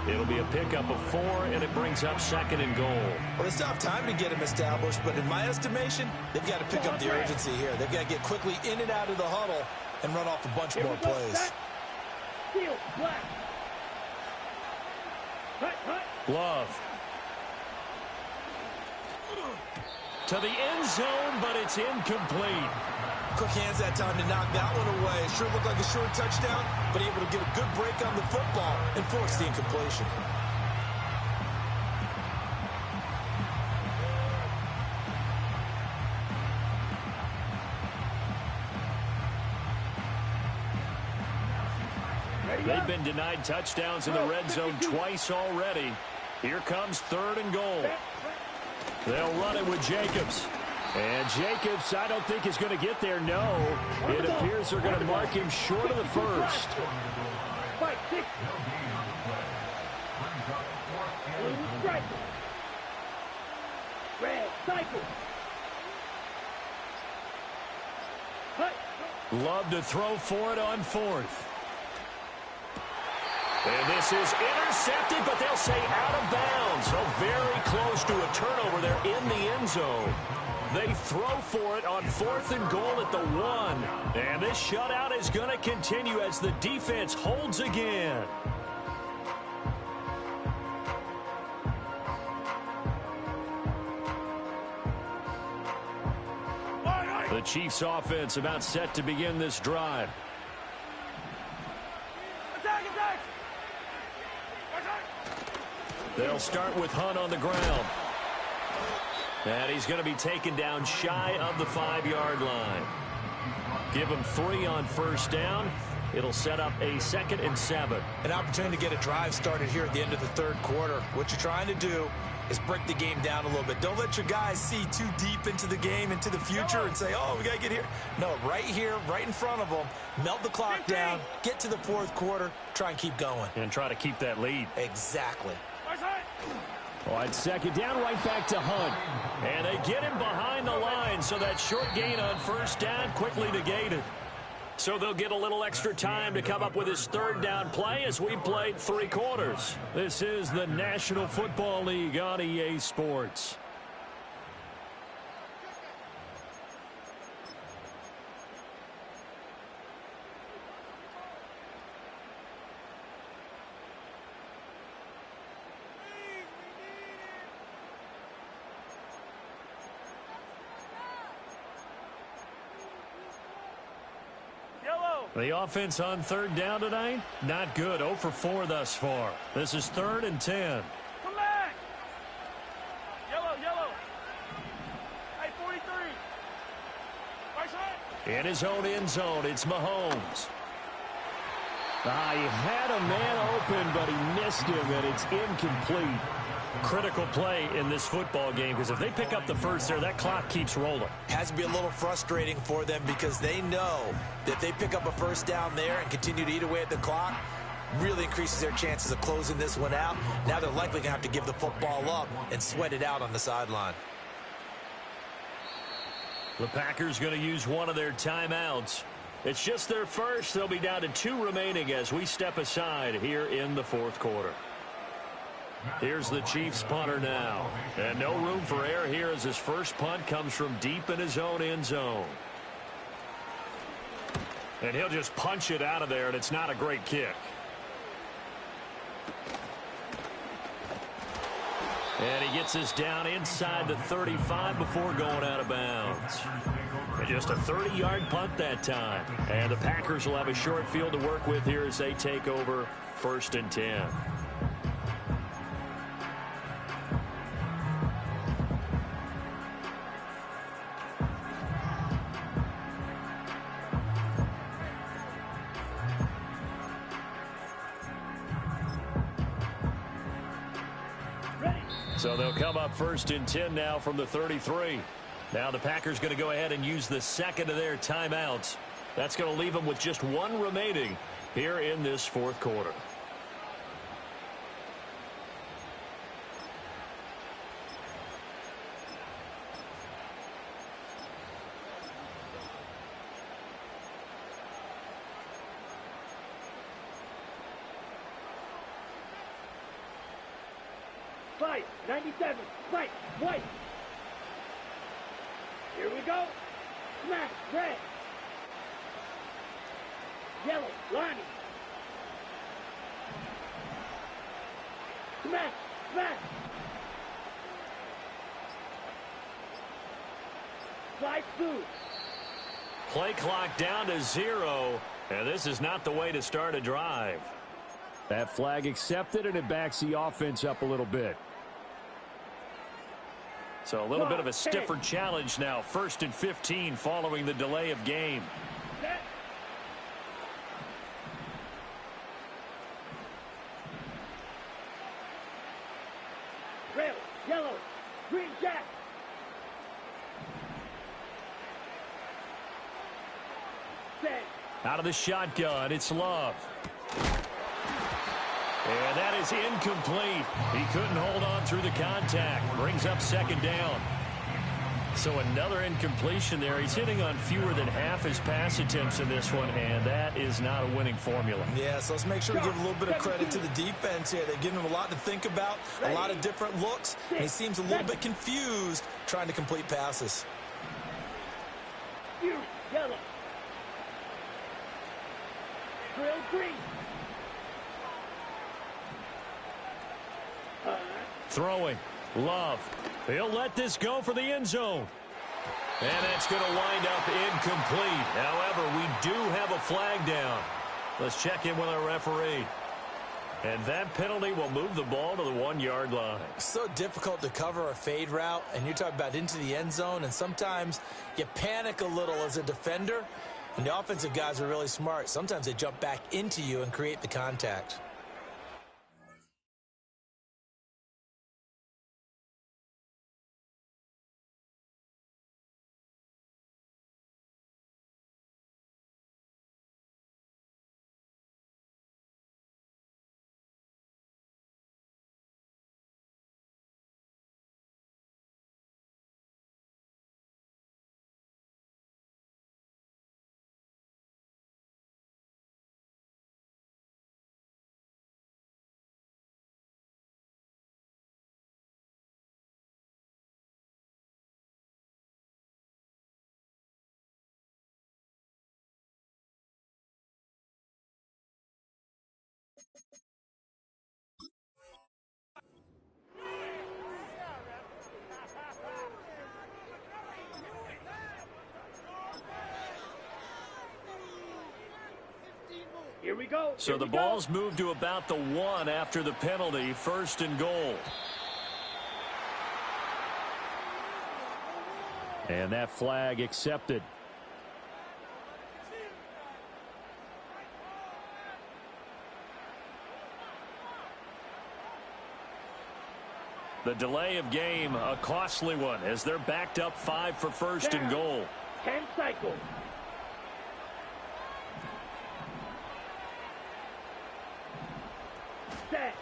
It'll be a pickup of 4, and it brings up 2nd and goal. Well, they still have time to get him established, but in my estimation, they've got to pick up the urgency here. They've got to get quickly in and out of the huddle and run off a bunch more plays. Field, black. Hut. Love. to the end zone, but it's incomplete. Quick hands that time to knock that one away. Sure looked like a short touchdown, but able to get a good break on the football and force the incompletion. They've been denied touchdowns in the red zone twice already. Here comes 3rd and goal. They'll run it with Jacobs. And Jacobs, I don't think is going to get there. No, it appears they're going to mark him short of the first. Love to throw for it on 4th. And this is intercepted, but they'll say out of bounds. So very close to a turnover there in the end zone. They throw for it on 4th and goal at the 1. And this shutout is going to continue as the defense holds again. The Chiefs offense about set to begin this drive. They'll start with Hunt on the ground. And he's going to be taken down shy of the 5-yard line. Give him 3 on first down. It'll set up a 2nd and 7. An opportunity to get a drive started here at the end of the 3rd quarter. What you're trying to do is break the game down a little bit. Don't let your guys see too deep into the game, into the future, and say, oh, we got to get here. No, right here, right in front of them, melt the clock down, get to the 4th quarter, try and keep going. And try to keep that lead. Exactly. On 2nd down, right back to Hunt. And they get him behind the line, so that short gain on first down quickly negated. So they'll get a little extra time to come up with his 3rd down play as we've played 3 quarters. This is the National Football League on EA Sports. The offense on 3rd down tonight, not good. 0 for 4 thus far. This is 3rd and 10. Come back! Yellow. Hey, 43. Right side. In his own end zone, it's Mahomes. He had a man open, but he missed him, and it's incomplete. Critical play in this football game, because if they pick up the first there, that clock keeps rolling. Has to be a little frustrating for them because they know that they pick up a first down there and continue to eat away at the clock, really increases their chances of closing this one out. Now they're likely going to have to give the football up and sweat it out on the sideline. The Packers going to use one of their timeouts. It's just their first. They'll be down to 2 remaining as we step aside here in the 4th quarter. Here's the Chiefs punter now. And no room for error here as his first punt comes from deep in his own end zone. And he'll just punch it out of there, and it's not a great kick. And he gets us down inside the 35 before going out of bounds. And just a 30-yard punt that time. And the Packers will have a short field to work with here as they take over 1st and 10. So they'll come up 1st and 10 now from the 33. Now the Packers going to go ahead and use the 2nd of their timeouts. That's going to leave them with just 1 remaining here in this 4th quarter. Fight, 97, fight, white. Here we go. Smash, red. Yellow, Lonnie. Smash, smash. Fly blue. Play clock down to 0, and this is not the way to start a drive. That flag accepted, and it backs the offense up a little bit. So a little bit of a stiffer challenge now. 1st and 15 following the delay of game. Set. Red, yellow, green jack. Set. Out of the shotgun, it's Love. And that is incomplete. He couldn't hold on through the contact. Brings up 2nd down. So another incompletion there. He's hitting on fewer than half his pass attempts in this one, and that is not a winning formula. Yeah, so let's make sure we give a little bit of credit to the defense here. They're giving him a lot to think about, a lot of different looks, and he seems a little bit confused trying to complete passes. Yellow. Drill green. Throwing. Love. He'll let this go for the end zone. And that's going to wind up incomplete. However, we do have a flag down. Let's check in with our referee. And that penalty will move the ball to the 1-yard line. So difficult to cover a fade route, and you're talking about into the end zone, and sometimes you panic a little as a defender, and the offensive guys are really smart. Sometimes they jump back into you and create the contact. Here we go. So the ball's moved to about the 1 after the penalty. 1st and goal. And that flag accepted. The delay of game, a costly one, as they're backed up 5 for 1st and goal. 10 cycles. Set.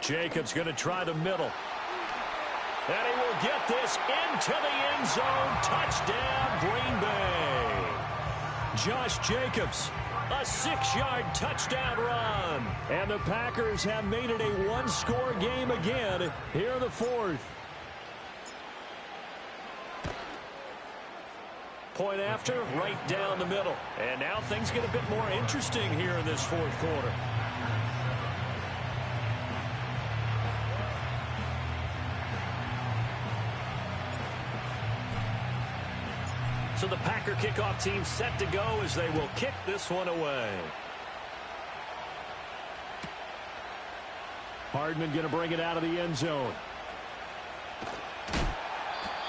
Jacobs going to try the middle. And he will get this into the end zone. Touchdown, Green Bay. Josh Jacobs, a 6-yard touchdown run. And the Packers have made it a 1-score game again here in the 4th. Point after, right down the middle. And now things get a bit more interesting here in this 4th quarter. So the Packer kickoff team set to go as they will kick this one away. Hardman going to bring it out of the end zone.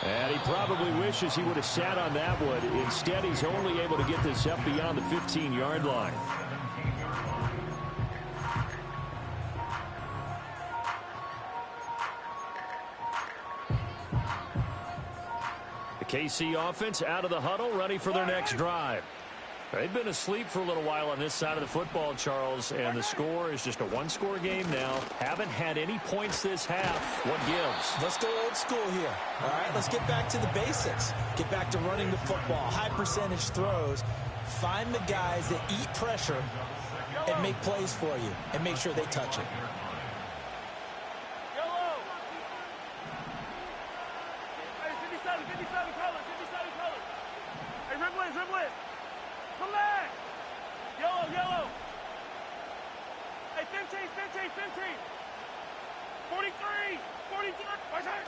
And he probably wishes he would have sat on that one. Instead, he's only able to get this up beyond the 15-yard line. The KC offense out of the huddle, ready for their next drive. They've been asleep for a little while on this side of the football, Charles, and the score is just a 1-score game now. Haven't had any points this half. What gives? Let's go old school here. All right, let's get back to the basics. Get back to running the football, high percentage throws. Find the guys that eat pressure and make plays for you and make sure they touch it. Yellow. Hey, 15. 43. Watch out.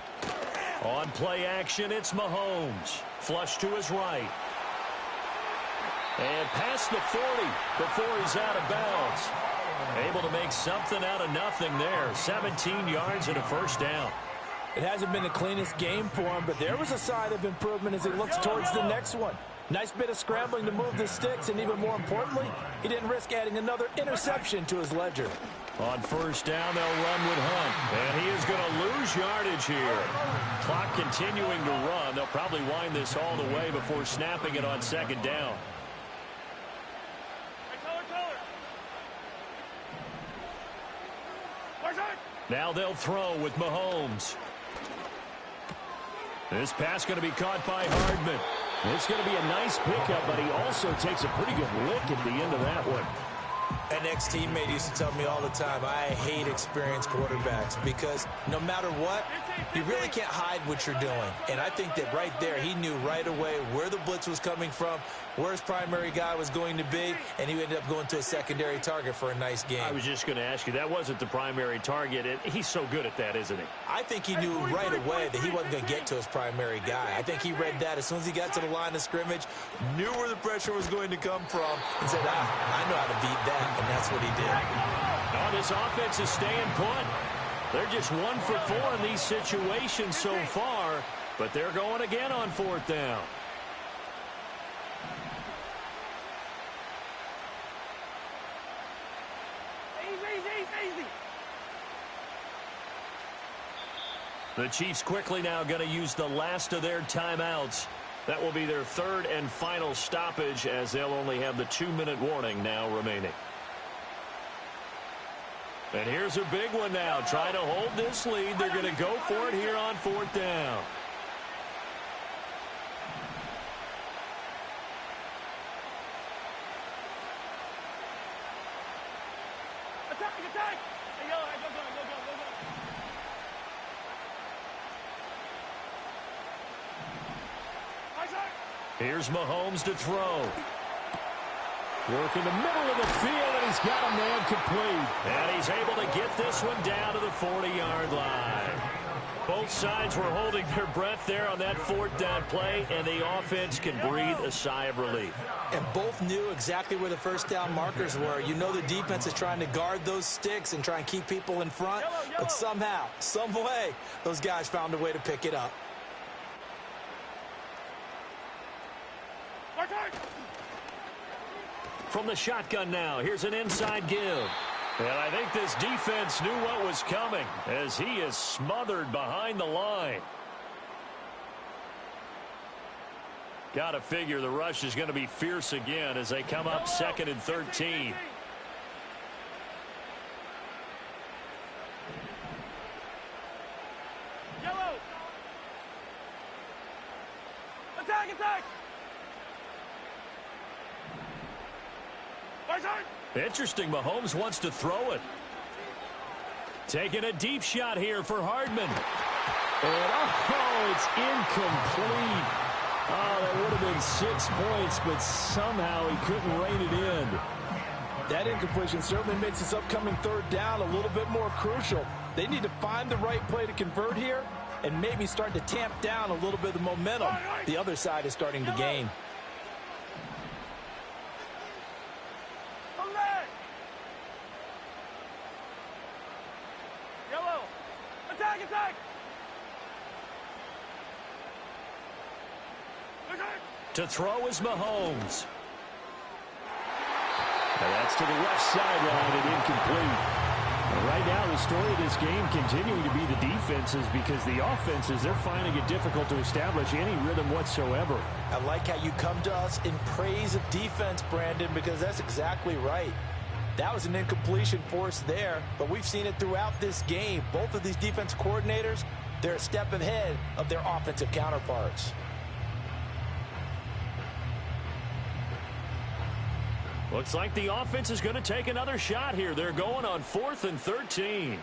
On play action, it's Mahomes. Flush to his right. And past the 40 before he's out of bounds. Able to make something out of nothing there. 17 yards and a first down. It hasn't been the cleanest game for him, but there was a sign of improvement as he looks towards the next one. Nice bit of scrambling to move the sticks, and even more importantly, he didn't risk adding another interception to his ledger. On first down, they'll run with Hunt. And he is going to lose yardage here. Clock continuing to run. They'll probably wind this all the way before snapping it on second down. Now they'll throw with Mahomes. This pass going to be caught by Hardman. It's going to be a nice pickup, but he also takes a pretty good lick at the end of that one. An ex-teammate used to tell me all the time, I hate experienced quarterbacks because no matter what, you really can't hide what you're doing. And I think that right there, he knew right away where the blitz was coming from, where his primary guy was going to be, and he ended up going to a secondary target for a nice game. I was just going to ask you, that wasn't the primary target. He's so good at that, isn't he? I think he knew right away that he wasn't going to get to his primary guy. I think he read that as soon as he got to the line of scrimmage, knew where the pressure was going to come from, and said, I know how to beat that, and that's what he did. Oh, this offense is staying put. They're just 1 for 4 in these situations so far, but they're going again on fourth down. Easy. The Chiefs quickly now going to use the last of their timeouts. That will be their third and final stoppage as they'll only have the 2-minute warning now remaining. And here's a big one now. Trying to hold this lead. They're going to go for it here on fourth down. Attack! Hey, go. Here's Mahomes to throw. Work in the middle of the field, and he's got a man complete. And he's able to get this one down to the 40-yard line. Both sides were holding their breath there on that fourth down play, and the offense can breathe a sigh of relief. And both knew exactly where the first down markers were. You know the defense is trying to guard those sticks and try and keep people in front, but somehow, some way, those guys found a way to pick it up. From the shotgun now, here's an inside give. And I think this defense knew what was coming as he is smothered behind the line. Got to figure the rush is going to be fierce again as they come up 2nd and 13. Yellow! Attack! Interesting, Mahomes wants to throw it. Taking a deep shot here for Hardman. And it's incomplete. Oh, that would have been 6 points, but somehow he couldn't rein it in. That incompletion certainly makes this upcoming third down a little bit more crucial. They need to find the right play to convert here and maybe start to tamp down a little bit of the momentum the other side is starting to gain. To throw is Mahomes. And that's to the left sideline and incomplete. Right now, the story of this game continuing to be the defenses because the offenses, they're finding it difficult to establish any rhythm whatsoever. I like how you come to us in praise of defense, Brandon, because that's exactly right. That was an incompletion forced there, but we've seen it throughout this game. Both of these defense coordinators, they're a step ahead of their offensive counterparts. Looks like the offense is going to take another shot here. They're going on 4th and 13.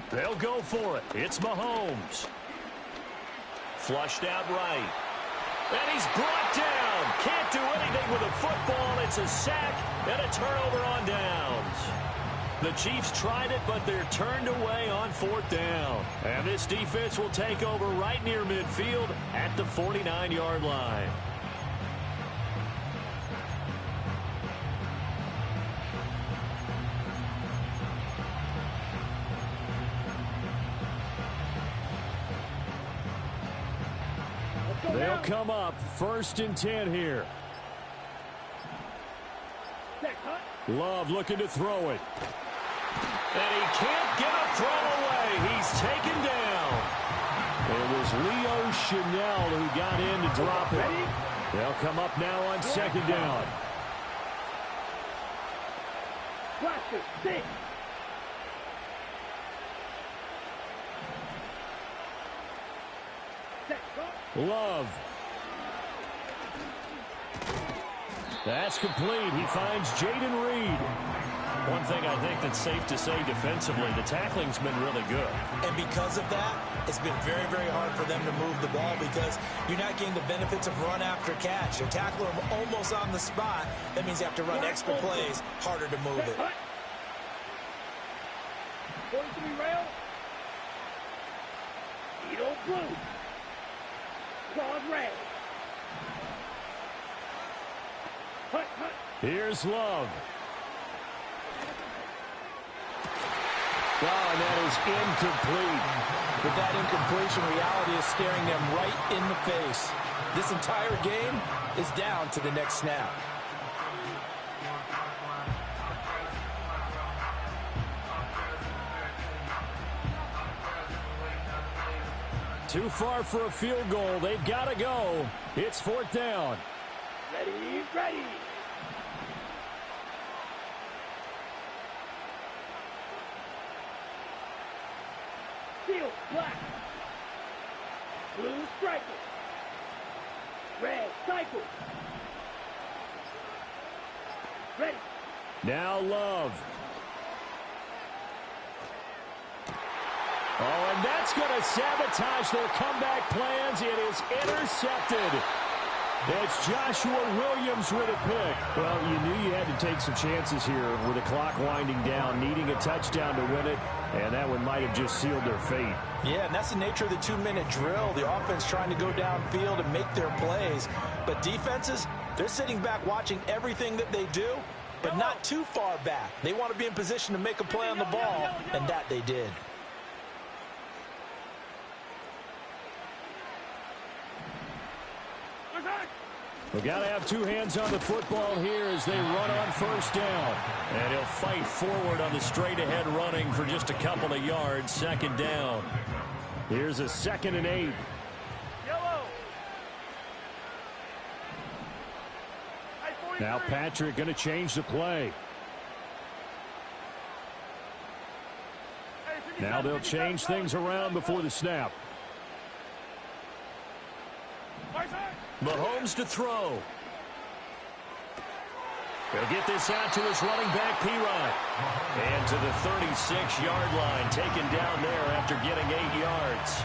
They'll go for it. It's Mahomes. Flushed out right. And he's brought down. Can't do anything with a football. It's a sack and a turnover on downs. The Chiefs tried it, but they're turned away on 4th down. And this defense will take over right near midfield at the 49-yard line. They'll come up 1st and 10 here. Love looking to throw it. And he can't get a throw away. He's taken down. It was Leo Chanel who got in to drop it. They'll come up now on 2nd down. Love. That's complete. He finds Jaden Reed. One thing I think that's safe to say defensively, the tackling's been really good. And because of that, it's been very, very hard for them to move the ball because you're not getting the benefits of run after catch. You're tackling them almost on the spot. That means you have to run extra plays, harder to move it. 43 rail. Edo blue. Claude red. Here's Love. Oh, and that is incomplete. With that incompletion, reality is staring them right in the face. This entire game is down to the next snap. Too far for a field goal. They've got to go. It's 4th down. Ready, ready. Steel, black. Blue striker. Red cycle. Ready. Now Love. Oh, and that's going to sabotage their comeback plans. It is intercepted. It's Joshua Williams with a pick. Well, you knew you had to take some chances here with the clock winding down, needing a touchdown to win it, and that one might have just sealed their fate. Yeah, and that's the nature of the 2-minute drill. The offense trying to go downfield and make their plays. But defenses, they're sitting back watching everything that they do, but not too far back. They want to be in position to make a play on the ball, and that they did. We've got to have two hands on the football here as they run on 1st down. And he'll fight forward on the straight-ahead running for just a couple of yards. 2nd down. Here's a 2nd and 8. Now Patrick going to change the play. Now they'll change things around before the snap. Mahomes to throw. He'll get this out to his running back, P-Rod. And to the 36-yard line, taken down there after getting 8 yards.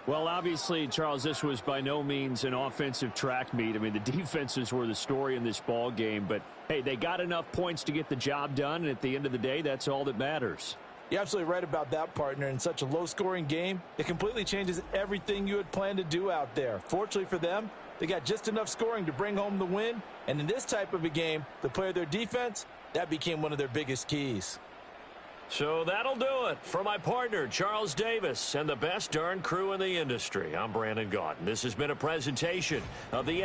Well, obviously, Charles, this was by no means an offensive track meet. I mean, the defenses were the story in this ball game. But, hey, they got enough points to get the job done. And at the end of the day, that's all that matters. You're absolutely right about that, partner. In such a low-scoring game, it completely changes everything you had planned to do out there. Fortunately for them, they got just enough scoring to bring home the win. And in this type of a game, to play their defense, that became one of their biggest keys. So that'll do it for my partner, Charles Davis, and the best darn crew in the industry. I'm Brandon Gaudin. This has been a presentation of the